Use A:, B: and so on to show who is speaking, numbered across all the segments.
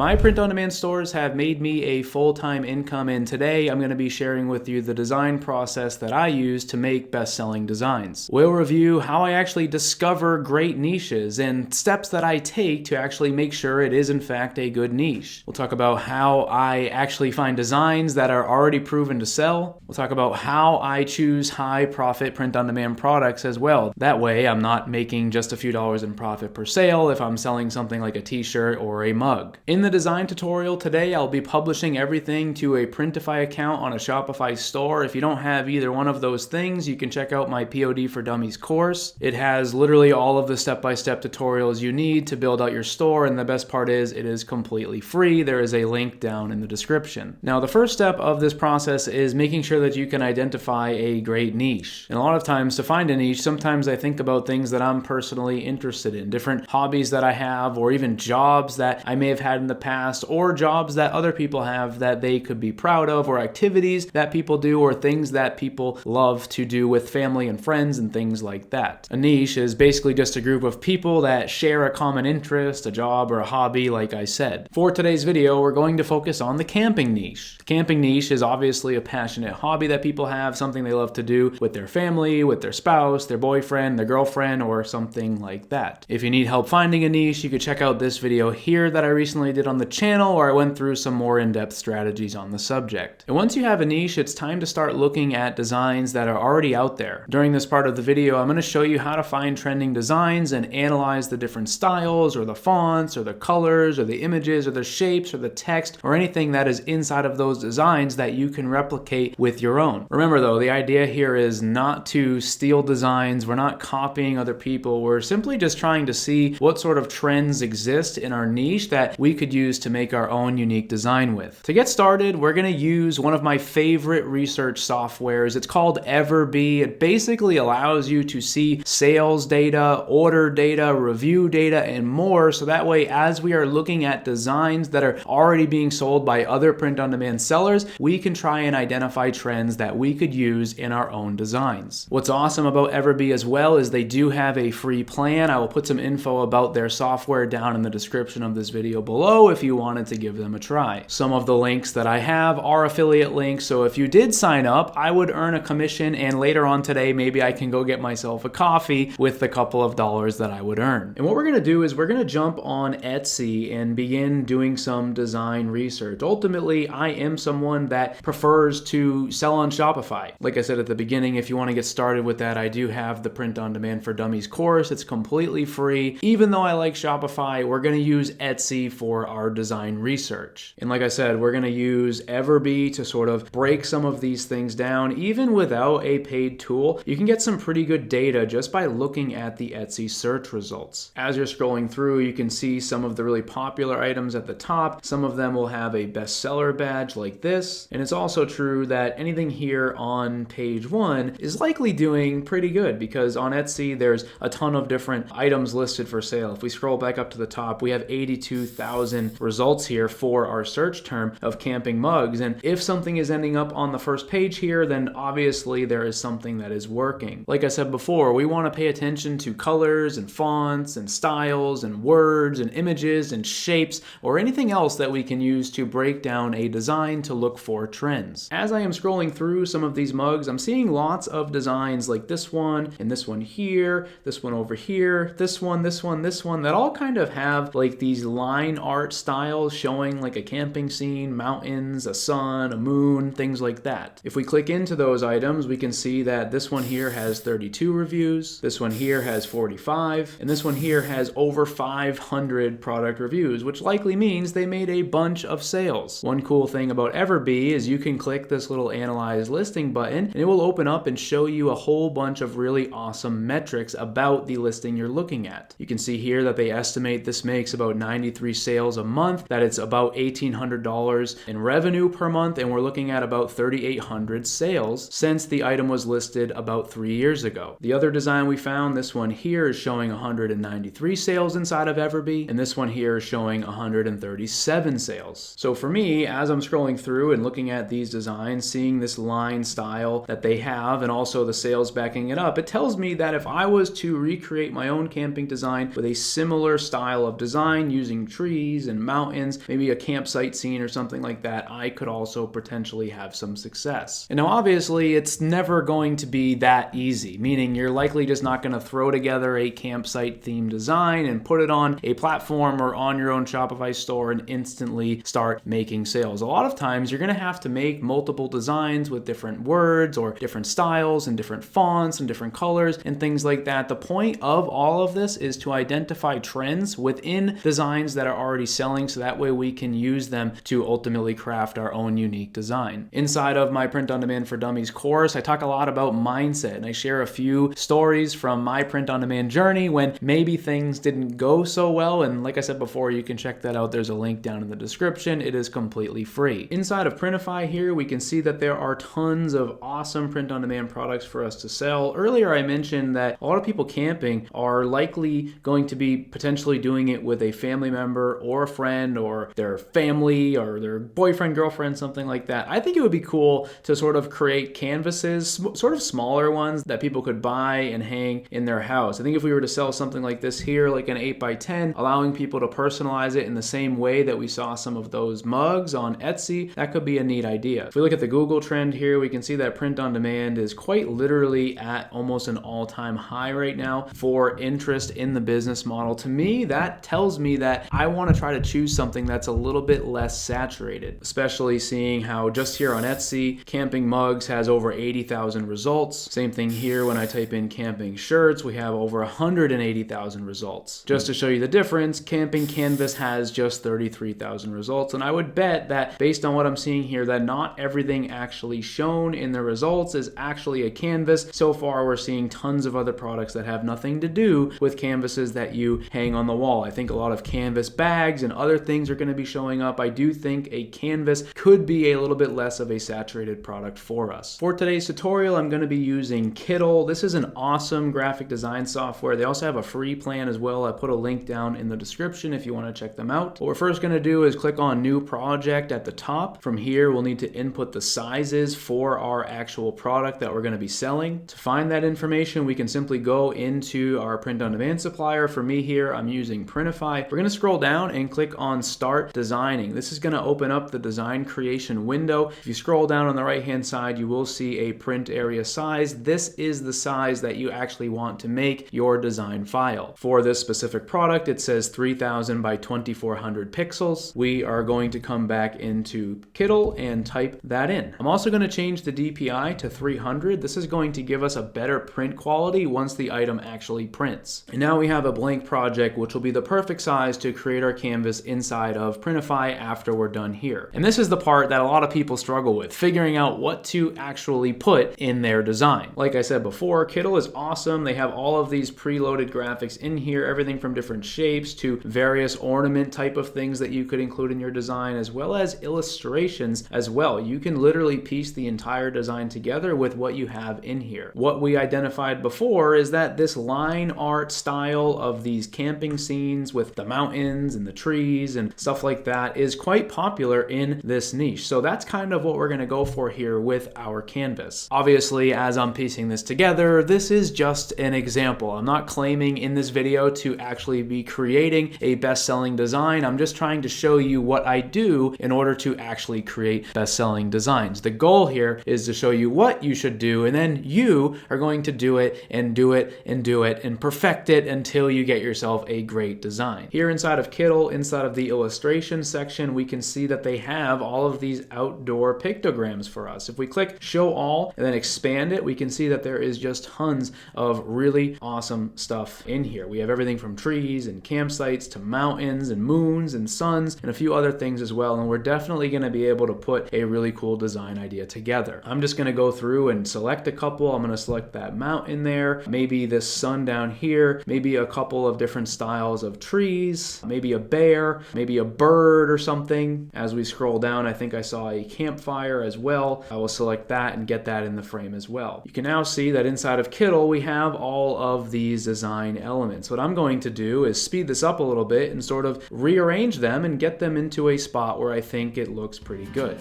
A: My print-on-demand stores have made me a full-time income, and today I'm going to be sharing with you the design process that I use to make best-selling designs. We'll review how I actually discover great niches and steps that I take to actually make sure it is in fact a good niche. We'll talk about how I actually find designs that are already proven to sell. We'll talk about how I choose high-profit print-on-demand products as well. That way I'm not making just a few dollars in profit per sale if I'm selling something like a t-shirt or a mug. In the design tutorial today, I'll be publishing everything to a Printify account on a Shopify store. If you don't have either one of those things, you can check out my POD for Dummies course. It has literally all of the step-by-step tutorials you need to build out your store, and the best part is it is completely free. There is a link down in the description. Now, the first step of this process is making sure that you can identify a great niche. And a lot of times to find a niche, sometimes I think about things that I'm personally interested in, different hobbies that I have, or even jobs that I may have had in the past, or jobs that other people have that they could be proud of, or activities that people do, or things that people love to do with family and friends and things like that. A niche is basically just a group of people that share a common interest, a job, or a hobby, like I said. For today's video, we're going to focus on the camping niche. The camping niche is obviously a passionate hobby that people have, something they love to do with their family, with their spouse, their boyfriend, their girlfriend, or something like that. If you need help finding a niche, you could check out this video here that I recently did on the channel, where I went through some more in-depth strategies on the subject. And once you have a niche, it's time to start looking at designs that are already out there. During this part of the video, I'm going to show you how to find trending designs and analyze the different styles, or the fonts, or the colors, or the images, or the shapes, or the text, or anything that is inside of those designs that you can replicate with your own. Remember though, the idea here is not to steal designs. We're not copying other people. We're simply just trying to see what sort of trends exist in our niche that we could use to make our own unique design with. To get started, we're going to use one of my favorite research softwares. It's called Everbee. It basically allows you to see sales data, order data, review data, and more. So that way, as we are looking at designs that are already being sold by other print-on-demand sellers, we can try and identify trends that we could use in our own designs. What's awesome about Everbee as well is they do have a free plan. I will put some info about their software down in the description of this video below if you wanted to give them a try. Some of the links that I have are affiliate links, so if you did sign up, I would earn a commission, and later on today, maybe I can go get myself a coffee with the couple of dollars that I would earn. And what we're going to do is we're going to jump on Etsy and begin doing some design research. Ultimately, I am someone that prefers to sell on Shopify. Like I said at the beginning, if you want to get started with that, I do have the Print on Demand for Dummies course. It's completely free. Even though I like Shopify, we're going to use Etsy for our design research. And like I said, we're going to use Everbee to sort of break some of these things down. Even without a paid tool, you can get some pretty good data just by looking at the Etsy search results. As you're scrolling through, you can see some of the really popular items at the top. Some of them will have a bestseller badge like this. And it's also true that anything here on page 1 is likely doing pretty good, because on Etsy, there's a ton of different items listed for sale. If we scroll back up to the top, we have 82,000 results here for our search term of camping mugs. And if something is ending up on the first page here, then obviously there is something that is working. Like I said before, we want to pay attention to colors and fonts and styles and words and images and shapes, or anything else that we can use to break down a design to look for trends. As I am scrolling through some of these mugs, I'm seeing lots of designs like this one and this one here, this one over here, this one, that all kind of have like these line art styles showing like a camping scene, mountains, a sun, a moon, things like that. If we click into those items, we can see that this one here has 32 reviews, this one here has 45, and this one here has over 500 product reviews, which likely means they made a bunch of sales. One cool thing about Everbee is you can click this little analyze listing button and it will open up and show you a whole bunch of really awesome metrics about the listing you're looking at. You can see here that they estimate this makes about 93 sales a month, that it's about $1,800 in revenue per month, and we're looking at about 3,800 sales since the item was listed about 3 years ago. The other design we found, this one here, is showing 193 sales inside of Everbee, and this one here is showing 137 sales. So for me, as I'm scrolling through and looking at these designs, seeing this line style that they have and also the sales backing it up, it tells me that if I was to recreate my own camping design with a similar style of design using trees and mountains, maybe a campsite scene or something like that, I could also potentially have some success. And now obviously it's never going to be that easy, meaning you're likely just not going to throw together a campsite themed design and put it on a platform or on your own Shopify store and instantly start making sales. A lot of times you're going to have to make multiple designs with different words or different styles and different fonts and different colors and things like that. The point of all of this is to identify trends within designs that are already selling, so that way we can use them to ultimately craft our own unique design. Inside of my Print on Demand for Dummies course, I talk a lot about mindset, and I share a few stories from my print on demand journey when maybe things didn't go so well. And like I said before, you can check that out. There's a link down in the description. It is completely free. Inside of Printify here, we can see that there are tons of awesome print on demand products for us to sell. Earlier, I mentioned that a lot of people camping are likely going to be potentially doing it with a family member or a friend or their family or their boyfriend, girlfriend, something like that. I think it would be cool to sort of create canvases, sort of smaller ones that people could buy and hang in their house. I think if we were to sell something like this here, like an 8x10, allowing people to personalize it in the same way that we saw some of those mugs on Etsy, that could be a neat idea. If we look at the Google trend here, we can see that print on demand is quite literally at almost an all-time high right now for interest in the business model. To me, that tells me that I want to try to choose something that's a little bit less saturated, especially seeing how just here on Etsy, camping mugs has over 80,000 results. Same thing here when I type in camping shirts, we have over 180,000 results. Just to show you the difference, camping canvas has just 33,000 results, and I would bet that based on what I'm seeing here, that not everything actually shown in the results is actually a canvas. So far, we're seeing tons of other products that have nothing to do with canvases that you hang on the wall. I think a lot of canvas bags and other things are going to be showing up. I do think a canvas could be a little bit less of a saturated product for us. For today's tutorial, I'm going to be using Kittl. This is an awesome graphic design software. They also have a free plan as well. I put a link down in the description if you want to check them out. What we're first going to do is click on New Project at the top. From here, we'll need to input the sizes for our actual product that we're going to be selling. To find that information, we can simply go into our print on demand supplier. For me here, I'm using Printify. We're going to scroll down and click on Start Designing. This is going to open up the design creation window. If you scroll down on the right hand side, you will see a print area size. This is the size that you actually want to make your design file. For this specific product, it says 3000 by 2400 pixels. We are going to come back into Kittl and type that in. I'm also going to change the DPI to 300. This is going to give us a better print quality once the item actually prints. And now we have a blank project, which will be the perfect size to create our canvas inside of Printify after we're done here. And this is the part that a lot of people struggle with, figuring out what to actually put in their design. Like I said before, Kittl is awesome. They have all of these preloaded graphics in here, everything from different shapes to various ornament type of things that you could include in your design, as well as illustrations as well. You can literally piece the entire design together with what you have in here. What we identified before is that this line art style of these camping scenes with the mountains and the trees and stuff like that is quite popular in this niche. So that's kind of what we're going to go for here with our canvas. Obviously, as I'm piecing this together, this is just an example. I'm not claiming in this video to actually be creating a best-selling design. I'm just trying to show you what I do in order to actually create best-selling designs. The goal here is to show you what you should do, and then you are going to do it and do it and do it and perfect it until you get yourself a great design. Here inside of Kittl, inside of the illustration section, we can see that they have all of these outdoor pictograms for us. If we click Show All and then expand it, we can see that there is just tons of really awesome stuff in here. We have everything from trees and campsites to mountains and moons and suns and a few other things as well, and we're definitely going to be able to put a really cool design idea together. I'm just going to go through and select a couple. I'm going to select that mountain there, maybe this sun down here, maybe a couple of different styles of trees, maybe a bear, maybe a bird or something. As we scroll down, I think I saw a campfire as well. I will select that and get that in the frame as well. You can now see that inside of Kittl, we have all of these design elements. What I'm going to do is speed this up a little bit and sort of rearrange them and get them into a spot where I think it looks pretty good.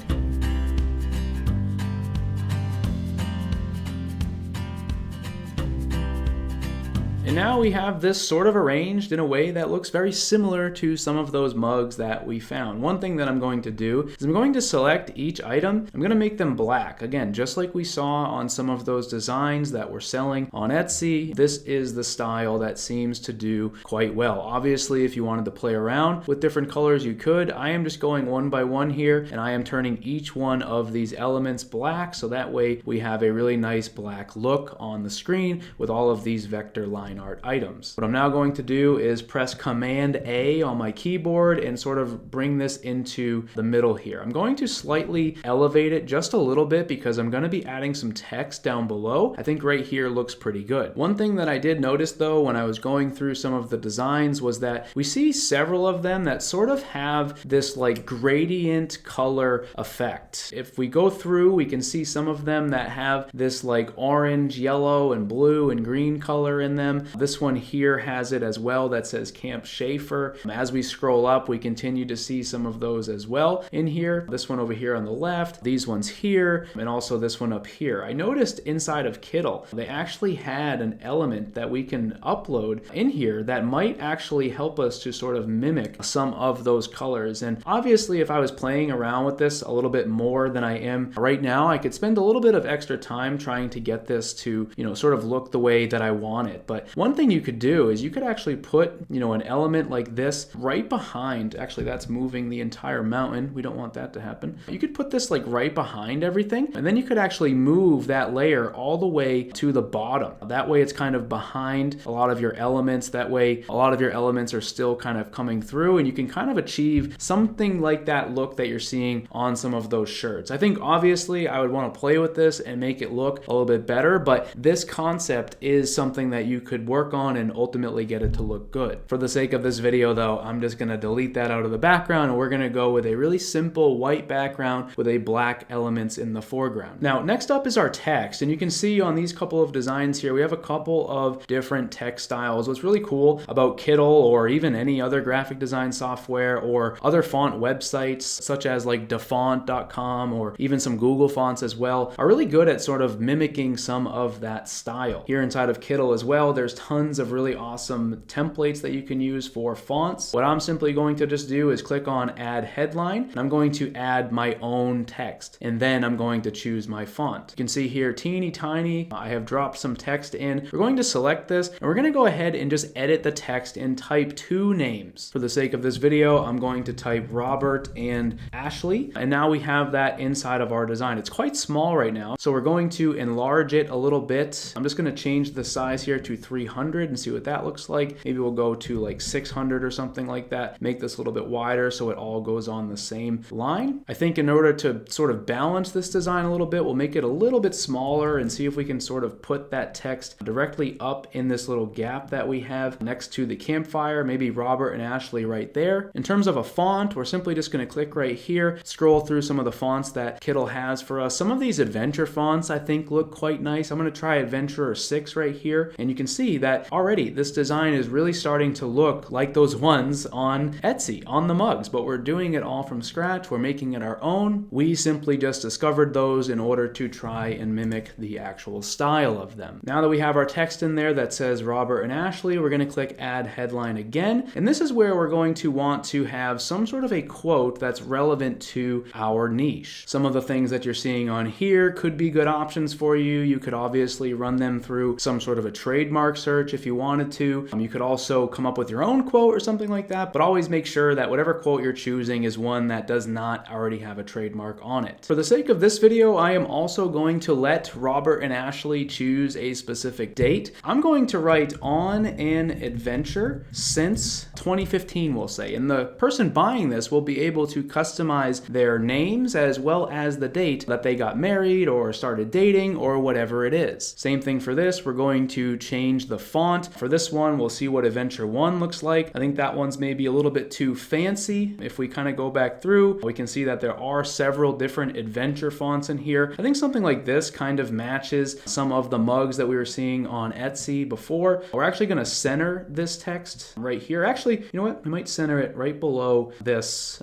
A: And now we have this sort of arranged in a way that looks very similar to some of those mugs that we found. One thing that I'm going to do is I'm going to select each item. I'm going to make them black. Again, just like we saw on some of those designs that we're selling on Etsy, this is the style that seems to do quite well. Obviously, if you wanted to play around with different colors, you could. I am just going one by one here, and I am turning each one of these elements black, so that way we have a really nice black look on the screen with all of these vector line art items. What I'm now going to do is press Command A on my keyboard and sort of bring this into the middle here. I'm going to slightly elevate it just a little bit because I'm going to be adding some text down below. I think right here looks pretty good. One thing that I did notice though when I was going through some of the designs was that we see several of them that sort of have this like gradient color effect. If we go through, we can see some of them that have this like orange, yellow, and blue and green color in them. This one here has it as well that says Camp Schaefer. As we scroll up, we continue to see some of those as well in here. This one over here on the left, these ones here, and also this one up here. I noticed inside of Kittle, they actually had an element that we can upload in here that might actually help us to sort of mimic some of those colors. And obviously, if I was playing around with this a little bit more than I am right now, I could spend a little bit of extra time trying to get this to, sort of look the way that I want it. But one thing you could do is you could actually put, an element like this right behind. Actually, that's moving the entire mountain. We don't want that to happen. You could put this like right behind everything, and then you could actually move that layer all the way to the bottom. That way it's kind of behind a lot of your elements. That way a lot of your elements are still kind of coming through, and you can kind of achieve something like that look that you're seeing on some of those shirts. I think obviously I would want to play with this and make it look a little bit better, but this concept is something that you could work on and ultimately get it to look good. For the sake of this video though, I'm just going to delete that out of the background, and we're going to go with a really simple white background with a black elements in the foreground. Now next up is our text, and you can see on these couple of designs here we have a couple of different text styles. What's really cool about Kittle, or even any other graphic design software or other font websites such as like dafont.com or even some Google fonts as well, are really good at sort of mimicking some of that style. Here inside of Kittle as well, there's tons of really awesome templates that you can use for fonts. What I'm simply going to just do is click on add headline, and I'm going to add my own text, and then I'm going to choose my font. You can see here teeny tiny, I have dropped some text in. We're going to select this, and we're going to go ahead and just edit the text and type two names. For the sake of this video, I'm going to type Robert and Ashley, and now we have that inside of our design. It's quite small right now, so we're going to enlarge it a little bit. I'm just going to change the size here to 300 and see what that looks like. Maybe we'll go to like 600 or something like that. Make this a little bit wider so it all goes on the same line. I think in order to sort of balance this design a little bit, we'll make it a little bit smaller and see if we can sort of put that text directly up in this little gap that we have next to the campfire, maybe Robert and Ashley right there. In terms of a font, we're simply just going to click right here, scroll through some of the fonts that Kittle has for us. Some of these adventure fonts I think look quite nice. I'm going to try Adventurer 6 right here, and you can see that already this design is really starting to look like those ones on Etsy, on the mugs, but we're doing it all from scratch. We're making it our own. We simply just discovered those in order to try and mimic the actual style of them. Now that we have our text in there that says Robert and Ashley, we're going to click add headline again, and this is where we're going to want to have some sort of a quote that's relevant to our niche. Some of the things that you're seeing on here could be good options for you. You could obviously run them through some sort of a trademark search if you wanted to. You could also come up with your own quote or something like that, but always make sure that whatever quote you're choosing is one that does not already have a trademark on it. For the sake of this video, I am also going to let Robert and Ashley choose a specific date. I'm going to write on an adventure since 2015, we'll say, and the person buying this will be able to customize their names as well as the date that they got married or started dating or whatever it is. Same thing for this. We're going to change the font. For this one, we'll see what Adventure 1 looks like. I think that one's maybe a little bit too fancy. If we kind of go back through, we can see that there are several different adventure fonts in here. I think something like this kind of matches some of the mugs that we were seeing on Etsy before. We're actually going to center this text right here. Actually, you know what? We might center it right below this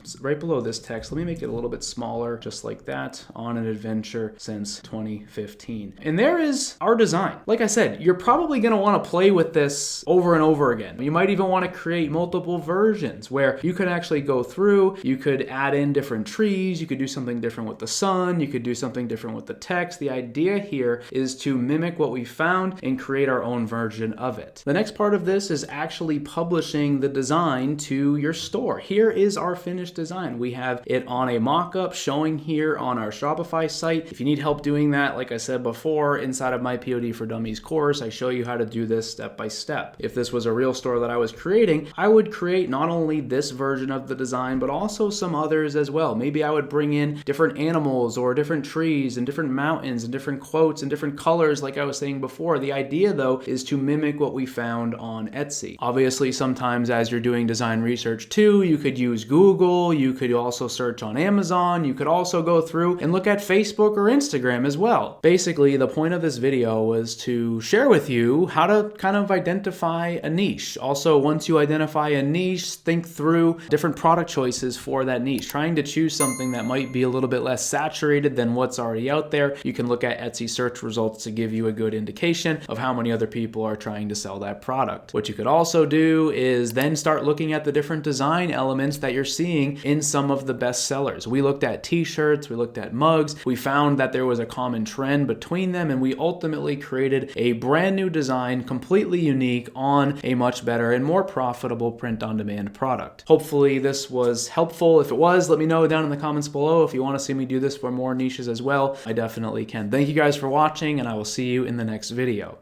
A: text. Let me make it a little bit smaller, just like that, on an adventure since 2015. And there is our design. Like I said, you're probably going to want to play with this over and over again. You might even want to create multiple versions where you could actually go through, you could add in different trees, you could do something different with the sun, you could do something different with the text. The idea here is to mimic what we found and create our own version of it. The next part of this is actually publishing the design to your store. Here is our finished design. We have it on a mock-up showing here on our Shopify site. If you need help doing that, like I said before, inside of my POD for Dummies course, I show you how to do this step by step. If this was a real store that I was creating, I would create not only this version of the design, but also some others as well. Maybe I would bring in different animals or different trees and different mountains and different quotes and different colors like I was saying before. The idea though is to mimic what we found on Etsy. Obviously, sometimes as you're doing design research too, you could use Google, you could also search on Amazon, you could also go through and look at Facebook or Instagram as well. Basically, the point of this video was to share with you how to kind of identify a niche. Also, once you identify a niche, think through different product choices for that niche, trying to choose something that might be a little bit less saturated than what's already out there. You can look at Etsy search results to give you a good indication of how many other people are trying to sell that product. What you could also do is then start looking at the different design elements that you're seeing in some of the best sellers. We looked at t-shirts, we looked at mugs, we found that there was a common trend between them, and we ultimately created a brand new design, completely unique on a much better and more profitable print-on-demand product. Hopefully this was helpful. If it was, let me know down in the comments below. If you want to see me do this for more niches as well, I definitely can. Thank you guys for watching, and I will see you in the next video.